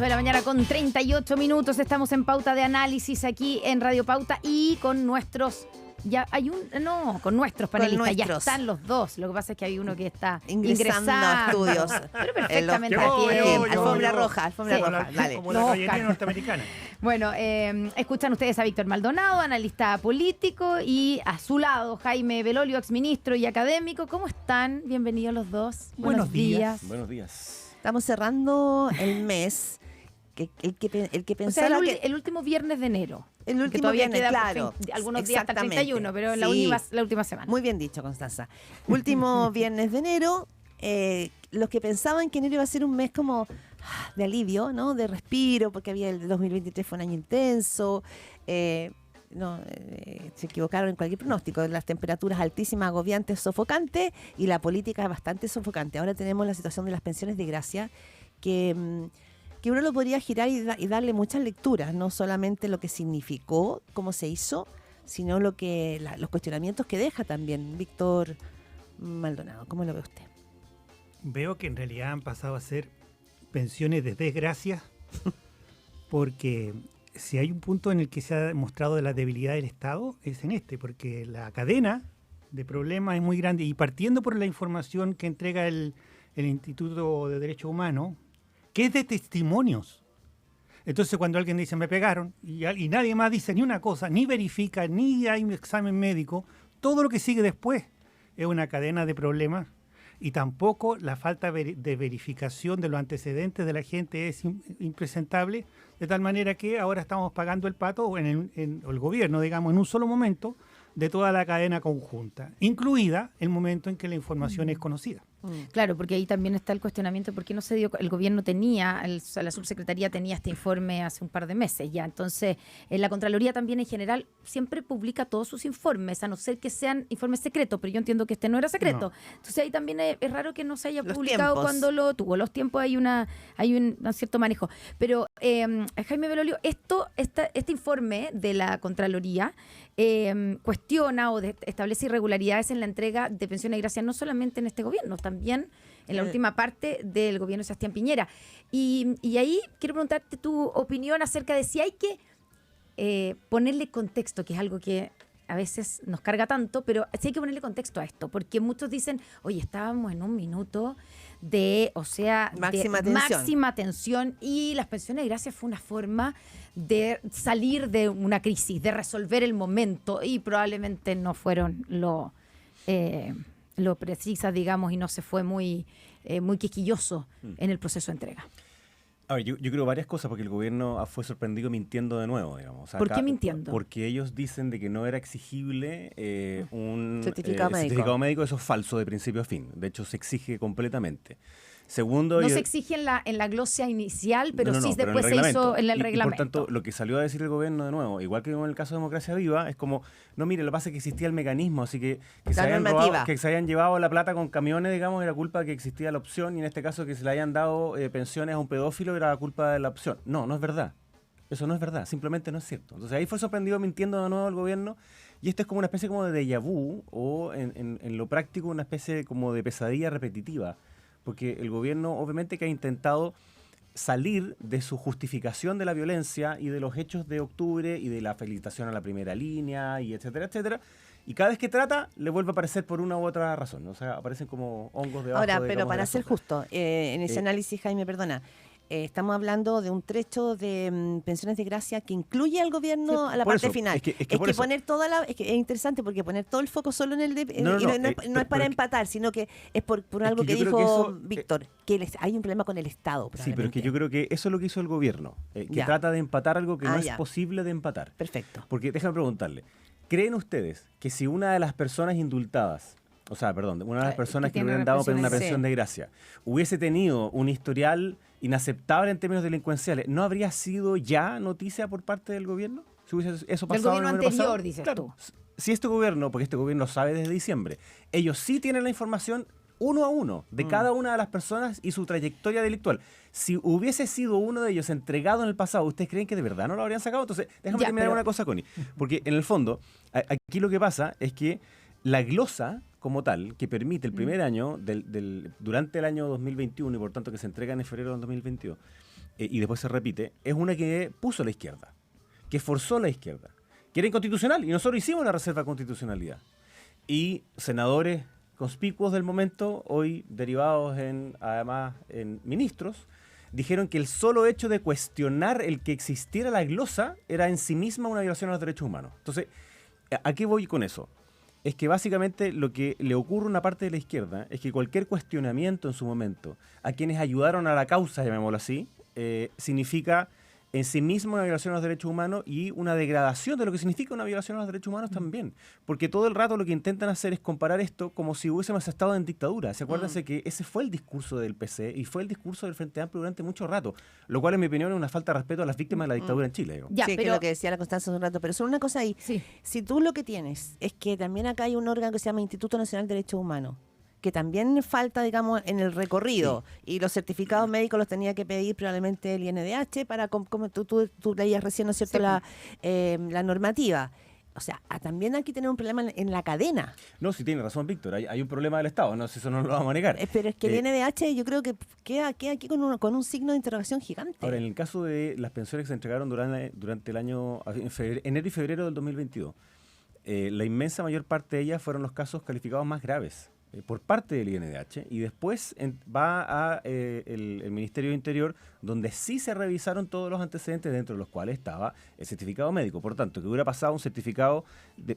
8 de la mañana con 38 minutos. Estamos en Pauta de Análisis aquí en Radio Pauta y con nuestros... con nuestros panelistas. Ya están los dos. Lo que pasa es que hay uno que está ingresando a estudios. Pero perfectamente a tiempo. Alfombra roja. Dale. Como la caballería norteamericana. Bueno, escuchan ustedes a Víctor Maldonado, analista político, y a su lado Jaime Belolio, exministro y académico. ¿Cómo están? Bienvenidos los dos. Buenos días. Buenos días. Estamos cerrando el mes. El que pensaba o sea, el último viernes de enero. El último viernes, claro. Algunos días hasta el 31, pero sí, la última semana. Muy bien dicho, Constanza. Último viernes de enero. Los que pensaban que enero iba a ser un mes como de alivio, ¿no? De respiro, porque el 2023 fue un año intenso. Se equivocaron en cualquier pronóstico. Las temperaturas altísimas, agobiantes, sofocantes, y la política bastante sofocante. Ahora tenemos la situación de las pensiones de gracia, que uno lo podría girar y darle muchas lecturas, no solamente lo que significó, cómo se hizo, sino los cuestionamientos que deja también. Víctor Maldonado, ¿cómo lo ve usted? Veo que en realidad han pasado a ser pensiones de desgracia, porque si hay un punto en el que se ha demostrado de la debilidad del Estado, es en porque la cadena de problemas es muy grande, y partiendo por la información que entrega el Instituto de Derechos Humanos, que es de testimonios. Entonces, cuando alguien dice me pegaron y nadie más dice ni una cosa, ni verifica, ni hay un examen médico, todo lo que sigue después es una cadena de problemas, y tampoco la falta de verificación de los antecedentes de la gente es impresentable, de tal manera que ahora estamos pagando el pato en el gobierno, digamos, en un solo momento de toda la cadena conjunta, incluida el momento en que la información es conocida. Claro, porque ahí también está el cuestionamiento, ¿por qué no se dio? El gobierno la subsecretaría tenía este informe hace un par de meses ya, entonces la Contraloría también en general siempre publica todos sus informes, a no ser que sean informes secretos, pero yo entiendo que este no era secreto. No. Entonces ahí también es raro que no se haya publicado cuando lo tuvo. Los tiempos hay un cierto manejo. Pero Jaime Belolio, este informe de la Contraloría cuestiona o establece irregularidades en la entrega de pensiones de gracia, no solamente en este gobierno, también en la última parte del gobierno de Sebastián Piñera. Y ahí quiero preguntarte tu opinión acerca de si hay que ponerle contexto, que es algo que a veces nos carga tanto, pero sí hay que ponerle contexto a esto, porque muchos dicen, oye, estábamos en un minuto de máxima tensión, y las pensiones de gracia fue una forma de salir de una crisis, de resolver el momento, y probablemente no fueron lo precisas, digamos, y no se fue muy quisquilloso en el proceso de entrega. A ver, yo creo varias cosas, porque el gobierno fue sorprendido mintiendo de nuevo, digamos. O sea, ¿por qué mintiendo? Porque ellos dicen de que no era exigible un certificado médico. Eso es falso de principio a fin. De hecho, se exige completamente. Segundo, no se exige en la glosa inicial, pero sí después se hizo en el reglamento. Y por tanto, lo que salió a decir el gobierno de nuevo, igual que en el caso de Democracia Viva, es como, no, mire, lo que pasa es que existía el mecanismo, así que se hayan llevado la plata con camiones, digamos, era culpa de que existía la opción, y en este caso que se le hayan dado pensiones a un pedófilo era culpa de la opción. No es verdad. Eso no es verdad, simplemente no es cierto. Entonces ahí fue sorprendido mintiendo de nuevo el gobierno, y esto es como una especie como de déjà vu, o en lo práctico una especie como de pesadilla repetitiva. Porque el gobierno obviamente que ha intentado salir de su justificación de la violencia y de los hechos de octubre y de la felicitación a la primera línea y etcétera, etcétera, y cada vez que trata le vuelve a aparecer por una u otra razón, ¿no? O sea, aparecen como hongos debajo. Ahora, pero para ser justo, en ese análisis, Jaime, perdona, estamos hablando de un trecho de pensiones de gracia que incluye al gobierno a la parte final. Es que poner es que es interesante, porque poner todo el foco solo en el no es para empatar, sino que es por algo que dijo Víctor, que hay un problema con el Estado. Sí, pero es que yo creo que eso es lo que hizo el gobierno, que trata de empatar algo que no es posible de empatar. Perfecto. Porque déjame preguntarle, ¿creen ustedes que si una de las personas indultadas, una de las personas que le hubieran dado una pensión de gracia, hubiese tenido un historial inaceptable en términos delincuenciales, ¿no habría sido ya noticia por parte del gobierno? Si hubiese eso pasado del gobierno anterior, dices tú. tú. Si este gobierno, porque este gobierno sabe desde diciembre, ellos sí tienen la información uno a uno de cada una de las personas y su trayectoria delictual. Si hubiese sido uno de ellos entregado en el pasado, ¿ustedes creen que de verdad no lo habrían sacado? Entonces, déjame terminar una cosa, Connie. Porque en el fondo, aquí lo que pasa es que la glosa como tal, que permite el primer año durante el año 2021, y por tanto que se entrega en febrero del 2022, y después se repite, es una que puso la izquierda, que forzó la izquierda, que era inconstitucional, y nosotros hicimos la reserva de constitucionalidad. Y senadores conspicuos del momento, hoy derivados además en ministros, dijeron que el solo hecho de cuestionar el que existiera la glosa era en sí misma una violación a los derechos humanos. Entonces, ¿a qué voy con eso? Es que básicamente lo que le ocurre a una parte de la izquierda es que cualquier cuestionamiento en su momento a quienes ayudaron a la causa, llamémoslo así, significa en sí mismo una violación a los derechos humanos y una degradación de lo que significa una violación a los derechos humanos también. Porque todo el rato lo que intentan hacer es comparar esto como si hubiésemos estado en dictadura. Acuérdense que ese fue el discurso del PC y fue el discurso del Frente Amplio durante mucho rato, lo cual en mi opinión es una falta de respeto a las víctimas de la dictadura en Chile. Ya, sí, pero, que es lo que decía la Constanza hace un rato, pero solo una cosa ahí. Sí. Si tú lo que tienes es que también acá hay un órgano que se llama Instituto Nacional de Derechos Humanos, que también falta, digamos, en el recorrido. Sí. Y los certificados médicos los tenía que pedir probablemente el INDH para, como tú leías recién, ¿no es cierto?, sí. La normativa. O sea, también hay que tener un problema en la cadena. No, sí tiene razón, Víctor. Hay un problema del Estado, no sé, eso no lo vamos a negar. Pero es que el INDH yo creo que queda aquí con un signo de interrogación gigante. Ahora, en el caso de las pensiones que se entregaron durante el año enero y febrero del 2022, la inmensa mayor parte de ellas fueron los casos calificados más graves por parte del INDH, y después va a el Ministerio de Interior, donde sí se revisaron todos los antecedentes, dentro de los cuales estaba el certificado médico. Por tanto, que hubiera pasado un certificado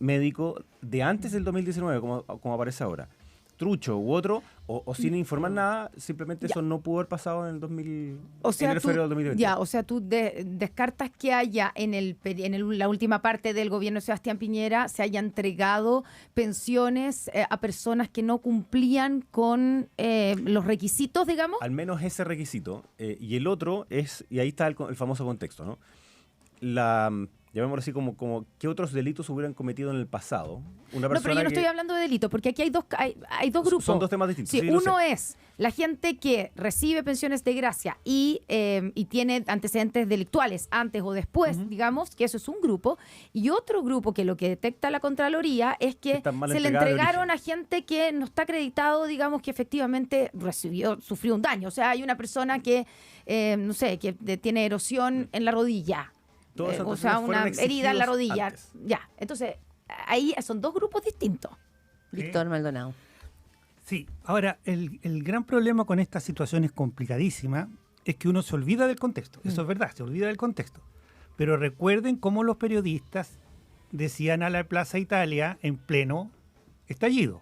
médico de antes del 2019, como aparece ahora, trucho u otro, o sin informar nada, simplemente ya. Eso no pudo haber pasado en el 2000, en el febrero del 2020. Ya, o sea, tú descartas que haya en la última parte del gobierno de Sebastián Piñera se haya entregado pensiones a personas que no cumplían con los requisitos, digamos. Al menos ese requisito. Y el otro es, y ahí está el famoso contexto, ¿no? Llamémoslo así, como qué otros delitos hubieran cometido en el pasado. No, pero yo no estoy hablando de delitos, porque aquí hay dos grupos. Son dos temas distintos. Sí, uno es la gente que recibe pensiones de gracia y tiene antecedentes delictuales antes o después, digamos, que eso es un grupo. Y otro grupo que lo que detecta la Contraloría es que se le entregaron a gente que no está acreditado, digamos, que efectivamente sufrió un daño. O sea, hay una persona que, no sé, que tiene erosión en la rodilla. O sea, una herida en la rodilla. Antes. Ya, entonces, ahí son dos grupos distintos. ¿Sí? Víctor Maldonado. Sí, ahora, el gran problema con esta situación es complicadísima, es que uno se olvida del contexto. Eso es verdad, se olvida del contexto. Pero recuerden cómo los periodistas decían a la Plaza Italia en pleno estallido.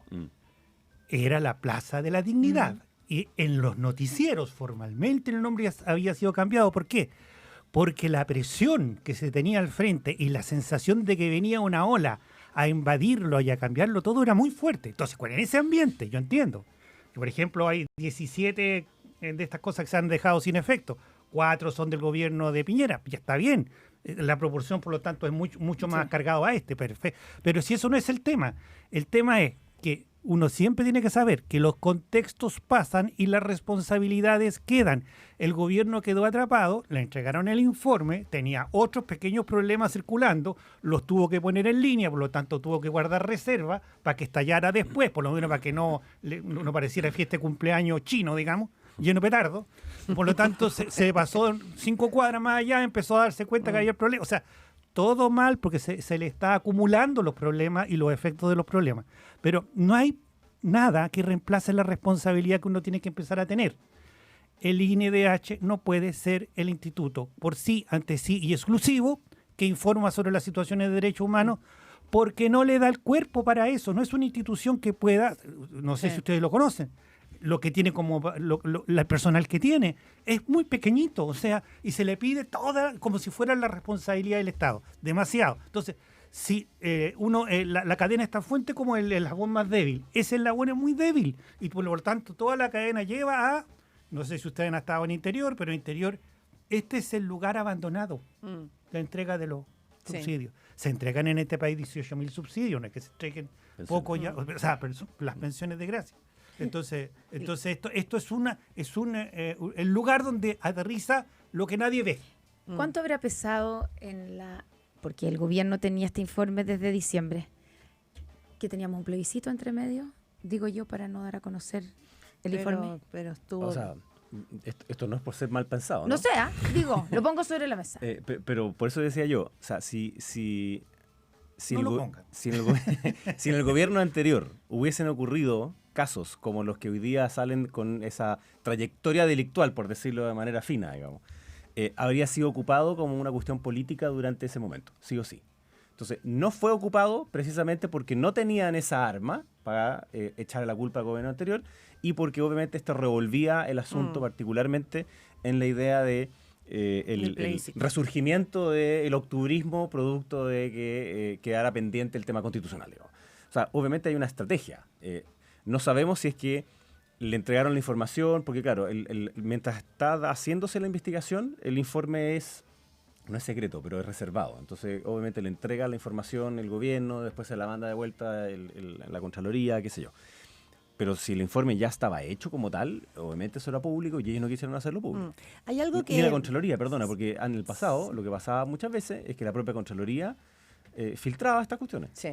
Era la Plaza de la Dignidad. Y en los noticieros, formalmente, el nombre había sido cambiado. ¿Por qué? Porque la presión que se tenía al frente y la sensación de que venía una ola a invadirlo y a cambiarlo todo era muy fuerte. Entonces, en ese ambiente, yo entiendo que, por ejemplo, hay 17 de estas cosas que se han dejado sin efecto. 4 son del gobierno de Piñera. Ya está bien. La proporción, por lo tanto, es mucho más cargado a este. Perfecto. Pero si eso no es el tema es que uno siempre tiene que saber que los contextos pasan y las responsabilidades quedan. El gobierno quedó atrapado, le entregaron el informe, tenía otros pequeños problemas circulando, los tuvo que poner en línea, por lo tanto tuvo que guardar reserva para que estallara después, por lo menos para que no pareciera fiesta de cumpleaños chino, digamos, lleno de petardo. Por lo tanto, se pasó 5 cuadras más allá, empezó a darse cuenta que había problemas. O sea, todo mal porque se le está acumulando los problemas y los efectos de los problemas. Pero no hay nada que reemplace la responsabilidad que uno tiene que empezar a tener. El INDH no puede ser el instituto por sí, ante sí y exclusivo que informa sobre las situaciones de derechos humanos, porque no le da el cuerpo para eso. No es una institución que pueda, no sé si ustedes lo conocen, lo que tiene el personal que tiene es muy pequeñito, o sea, y se le pide toda como si fuera la responsabilidad del Estado, demasiado. Entonces, si la cadena es tan fuerte como el eslabón más débil, ese eslabón es muy débil y por lo tanto toda la cadena lleva a, no sé si ustedes han estado en Interior, pero en Interior este es el lugar abandonado, la entrega de los subsidios. Se entregan en este país 18.000 subsidios, no es que se entreguen poco ya, o sea, las pensiones de gracia. Entonces esto es el lugar donde aterriza lo que nadie ve. ¿Cuánto habrá pesado porque el gobierno tenía este informe desde diciembre, que teníamos un plebiscito entre medio, digo yo, para no dar a conocer el informe? Pero estuvo... O sea, Esto no es por ser mal pensado, ¿no? No sea, digo, lo pongo sobre la mesa. Pero por eso decía yo, o sea, si No lo pongan. en el gobierno anterior hubiesen ocurrido casos como los que hoy día salen con esa trayectoria delictual, por decirlo de manera fina, digamos, habría sido ocupado como una cuestión política durante ese momento, sí o sí. Entonces, no fue ocupado precisamente porque no tenían esa arma para echarle la culpa al gobierno anterior y porque obviamente esto revolvía el asunto particularmente en la idea de el resurgimiento del octubrismo producto de que quedara pendiente el tema constitucional. Digamos. O sea, obviamente hay una estrategia. No sabemos si es que le entregaron la información, porque claro, mientras está haciéndose la investigación, el informe no es secreto, pero es reservado. Entonces, obviamente le entrega la información el gobierno, después se la manda de vuelta la Contraloría, qué sé yo. Pero si el informe ya estaba hecho como tal, obviamente eso era público y ellos no quisieron hacerlo público. Hay algo que... Ni la Contraloría, perdona, porque en el pasado lo que pasaba muchas veces es que la propia Contraloría filtraba estas cuestiones. Sí.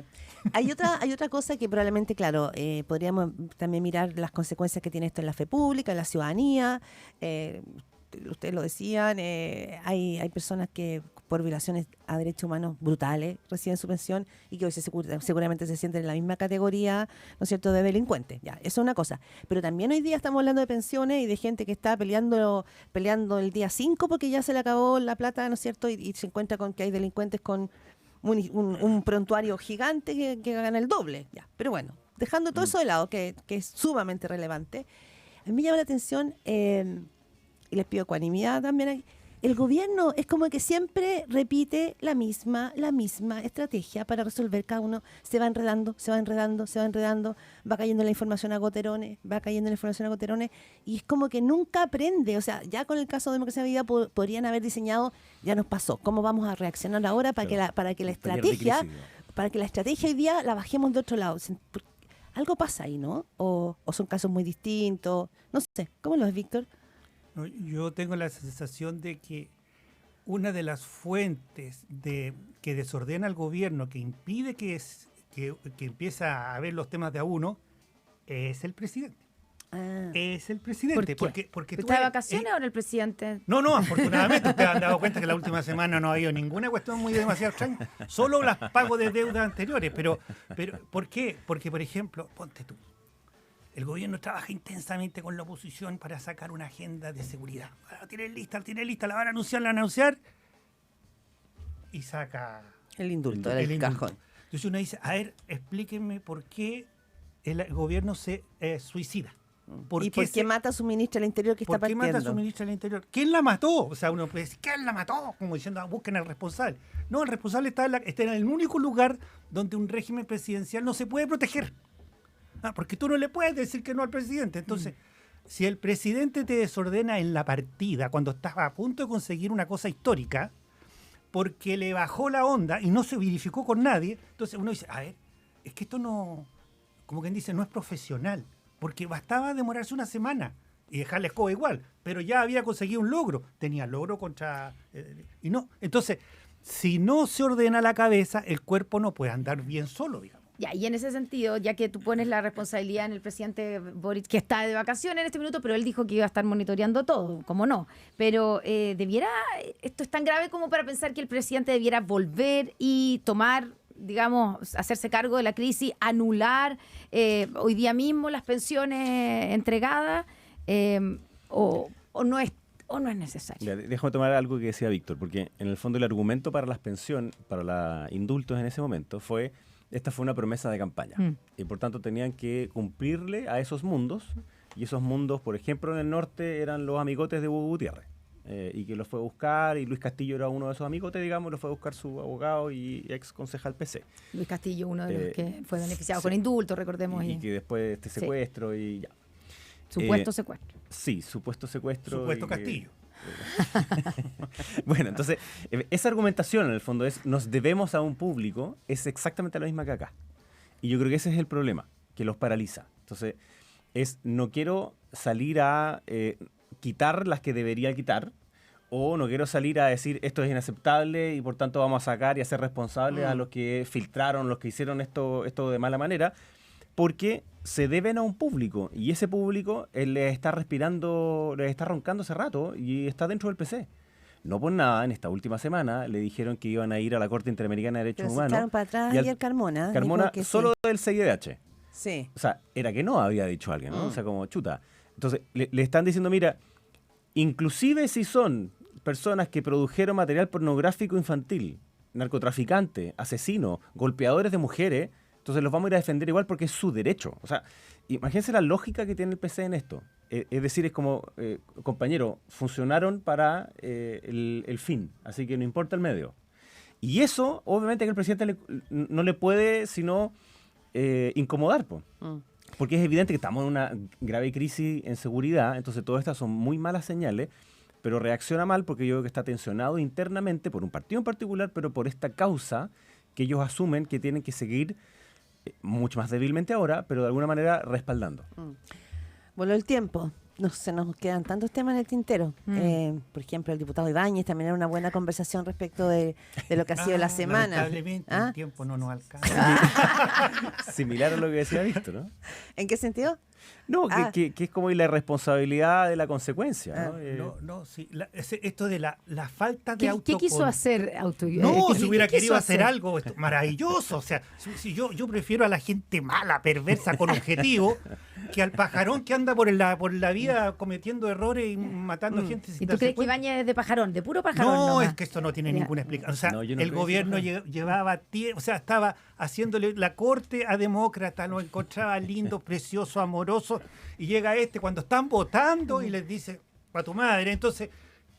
Hay otra cosa que probablemente, claro, podríamos también mirar las consecuencias que tiene esto en la fe pública, en la ciudadanía. Ustedes lo decían, hay personas que por violaciones a derechos humanos brutales reciben su pensión y que hoy seguramente se sienten en la misma categoría, ¿no es cierto?, de delincuentes. Ya, eso es una cosa. Pero también hoy día estamos hablando de pensiones y de gente que está peleando el día 5 porque ya se le acabó la plata, ¿no es cierto?, y se encuentra con que hay delincuentes con un prontuario gigante que gana el doble. Ya. Pero bueno, dejando todo eso de lado, que es sumamente relevante, a mí me llama la atención... y les pido ecuanimidad también. El gobierno es como que siempre repite la misma estrategia para resolver. Cada uno se va enredando, va cayendo la información a goterones, y es como que nunca aprende. O sea, ya con el caso de Democracia Viva podrían haber diseñado, ya nos pasó, cómo vamos a reaccionar ahora para que la estrategia hoy día la bajemos de otro lado. Algo pasa ahí, ¿no? O son casos muy distintos. No sé, ¿cómo lo ves, Víctor? No, yo tengo la sensación de que una de las fuentes que desordena al gobierno, que impide que empieza a ver los temas de a uno, es el presidente. Es el presidente. ¿Por qué? Porque ¿Está de vacaciones ahora el presidente? No, afortunadamente ustedes han dado cuenta que la última semana no ha habido ninguna cuestión demasiado extraña, solo los pagos de deudas anteriores. Pero ¿por qué? Porque, por ejemplo, ponte tú, el gobierno trabaja intensamente con la oposición para sacar una agenda de seguridad. La tiene lista, la van a anunciar y saca el indulto del cajón. Entonces uno dice, a ver, explíquenme por qué el gobierno se suicida. ¿Por qué mata a su ministra del Interior que está partiendo? ¿Por qué mata a su ministra del Interior? ¿Quién la mató? O sea, uno puede decir, ¿quién la mató? Como diciendo, busquen al responsable. No, el responsable está en el único lugar donde un régimen presidencial no se puede proteger. Porque tú no le puedes decir que no al presidente. Entonces, si el presidente te desordena en la partida, cuando estás a punto de conseguir una cosa histórica, porque le bajó la onda y no se verificó con nadie, entonces uno dice, a ver, es que esto no, como quien dice, no es profesional, porque bastaba demorarse una semana y dejar la escoba igual, pero ya había conseguido un logro, tenía logro contra... y no, entonces, si no se ordena la cabeza, el cuerpo no puede andar bien solo, digamos. Ya, y en ese sentido, ya que tú pones la responsabilidad en el presidente Boric, que está de vacaciones en este minuto, pero él dijo que iba a estar monitoreando todo, ¿cómo no? Pero esto es tan grave como para pensar que el presidente debiera volver y tomar, digamos, hacerse cargo de la crisis, anular hoy día mismo las pensiones entregadas, o no es necesario. Déjame tomar algo que decía Víctor, porque en el fondo el argumento para las pensiones, para los indultos en ese momento fue... Esta fue una promesa de campaña y por tanto tenían que cumplirle a esos mundos, y esos mundos, por ejemplo, en el norte eran los amigotes de Hugo Gutiérrez y que los fue a buscar, y Luis Castillo era uno de esos amigotes, digamos, lo fue a buscar su abogado y ex concejal PC. Luis Castillo, uno de los que fue beneficiado con indulto, recordemos. Y que después este secuestro y ya. Supuesto secuestro. Sí, supuesto secuestro. Supuesto Castillo. Bueno, entonces, esa argumentación en el fondo es, nos debemos a un público, es exactamente la misma que acá. Y yo creo que ese es el problema, que los paraliza. Entonces, no quiero salir a quitar las que debería quitar, o no quiero salir a decir esto es inaceptable y por tanto vamos a sacar y hacer responsables a los que filtraron, los que hicieron esto de mala manera, porque se deben a un público y ese público le está respirando, le está roncando hace rato y está dentro del PC. No por nada, en esta última semana le dijeron que iban a ir a la Corte Interamericana de Derechos Humanos. Echaron para atrás y el Carmona. Carmona solo del CIDH. Sí. O sea, era que no había dicho alguien, ¿no? O sea, como chuta. Entonces, le están diciendo, mira, inclusive si son personas que produjeron material pornográfico infantil, narcotraficantes, asesinos, golpeadores de mujeres, entonces los vamos a ir a defender igual porque es su derecho. O sea, imagínense la lógica que tiene el PC en esto. Es decir, es como, compañero, funcionaron para el fin, así que no importa el medio. Y eso, obviamente, que el presidente no le puede sino incomodar, po. Porque es evidente que estamos en una grave crisis en seguridad, entonces todas estas son muy malas señales, pero reacciona mal porque yo creo que está tensionado internamente por un partido en particular, pero por esta causa que ellos asumen que tienen que seguir mucho más débilmente ahora, pero de alguna manera respaldando. Voló el tiempo. No se nos quedan tantos temas en el tintero. Por ejemplo, el diputado Ibáñez también era una buena conversación respecto de lo que ha sido la semana. Lamentablemente el tiempo no nos alcanza. Similar a lo que decía Víctor, ¿no? ¿En qué sentido? No, que es como la irresponsabilidad de la consecuencia, ¿no? Sí. Esto de la falta de ¿Qué quiso hacer No, si hubiera querido hacer algo maravilloso. O sea, si yo prefiero a la gente mala, perversa, con objetivo, que al pajarón que anda por la vida cometiendo errores y matando gente. ¿Y tú crees que Ibáñez es de pajarón, de puro pajarón? No, es que esto no tiene ninguna explicación. O sea, el gobierno llevaba tiempo, o sea, estaba haciéndole la corte a demócratas, lo encontraba lindo, precioso, amoroso, y llega cuando están votando y les dice, pa' tu madre. Entonces,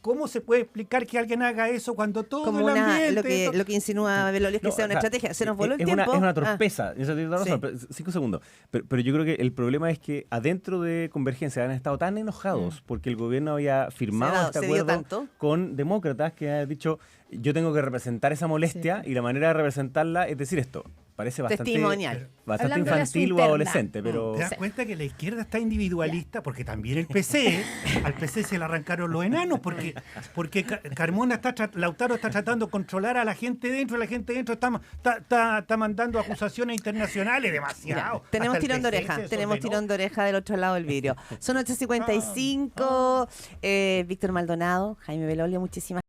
¿cómo se puede explicar que alguien haga eso cuando todo como el ambiente... lo que insinúa Belolio es que sea una estrategia. Se nos voló el tiempo. Es una torpeza. 5 segundos. Pero yo creo que el problema es que adentro de Convergencia han estado tan enojados porque el gobierno había firmado este acuerdo con demócratas que ha dicho, yo tengo que representar esa molestia y la manera de representarla es decir esto. Parece bastante infantil o adolescente, pero... ¿Te das cuenta que la izquierda está individualista? Porque también el PC, al PC se le arrancaron los enanos, porque Lautaro está tratando de controlar a la gente dentro, y la gente dentro está mandando acusaciones internacionales demasiado. Mira, tenemos tirón de oreja del otro lado del vidrio. Son 8:55, Víctor Maldonado, Jaime Belolio, muchísimas